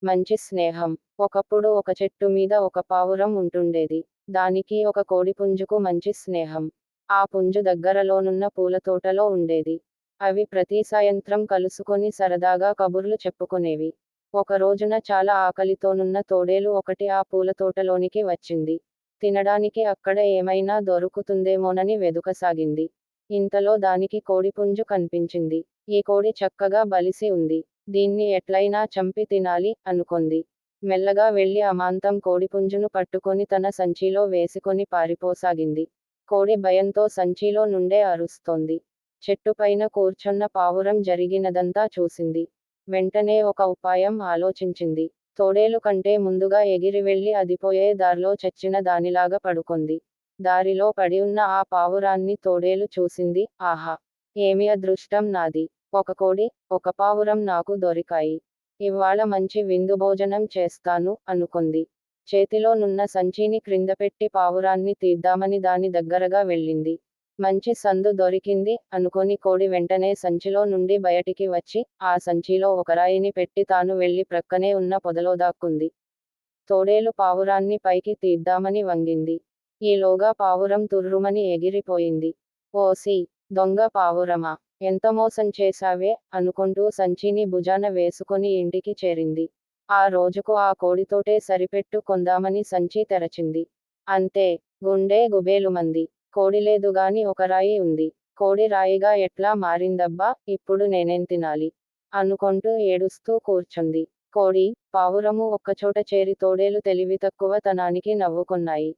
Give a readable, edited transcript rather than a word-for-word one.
మంచి స్నేహం. ఒకప్పుడు ఒక చెట్టు మీద ఒక పావురం ఉంటుండేది. దానికి ఒక కోడిపుంజుకు మంచి స్నేహం. ఆ పుంజు దగ్గరలోనున్న పూలతోటలో ఉండేది. అవి ప్రతి సాయంత్రం కలుసుకొని సరదాగా కబుర్లు చెప్పుకునేవి. ఒక రోజున చాలా ఆకలితోనున్న తోడేలు ఒకటి ఆ పూలతోటలోనికి వచ్చింది. తినడానికి అక్కడ ఏమైనా దొరుకుతుందేమోనని వెదుకసాగింది. ఇంతలో దానికి కోడిపుంజు కనిపించింది. ఈ కోడి చక్కగా బలిసి ఉంది. దీన్ని ఎట్లైనా చంపి తినాలి అనుకొంది. మెల్లగా వెళ్లి అమాంతం కోడిపుంజును పట్టుకొని తన సంచీలో వేసుకొని పారిపోసాగింది. కోడి భయంతో సంచీలో నుండే అరుస్తోంది. చెట్టుపైన కూర్చున్న పావురం జరిగినదంతా చూసింది. వెంటనే ఒక ఉపాయం ఆలోచించింది. తోడేలు కంటే ముందుగా ఎగిరి వెళ్లి అదిపోయే దార్లో చచ్చిన దానిలాగా పడుకొంది. దారిలో పడి ఉన్న ఆ పావురాన్ని తోడేలు చూసింది. ఆహా! ఏమి అదృష్టం నాది! ఒక కోడి, ఒక పావురం నాకు దొరికాయి. ఇవ్వాళ మంచి విందు భోజనం చేస్తాను అనుకొంది. చేతిలో నున్న సంచీని క్రిందపెట్టి పావురాన్ని తీద్దామని దాని దగ్గరగా వెళ్ళింది. మంచి సందు దొరికింది అనుకొని కోడి వెంటనే సంచిలో నుండి బయటికి వచ్చి, ఆ సంచీలో ఒక రాయిని పెట్టి తాను వెళ్లి ప్రక్కనే ఉన్న పొదలో దాక్కుంది. తోడేలు పావురాన్ని పైకి తీద్దామని వంగింది. ఈలోగా పావురం తుర్రుమని ఎగిరిపోయింది. ఓసి! దొంగ పావురమా! ఎంత మోసం చేశావే! అనుకుంటూ సంచీని భుజాన వేసుకొని ఇంటికి చేరింది. ఆ రోజుకు ఆ కోడితోటే సరిపెట్టు కొందామని సంచీ తెరచింది. అంతే! గుండె గుబేలుమంది. కోడిలేదుగాని ఒక రాయి ఉంది. కోడి రాయిగా ఎట్లా మారిందబ్బా! ఇప్పుడు నేనేం తినాలి? అనుకొంటూ ఏడుస్తూ కూర్చుంది. కోడి, పావురము ఒక్కచోట చేరి తోడేలు తెలివితక్కువ తనానికి నవ్వుకొన్నాయి.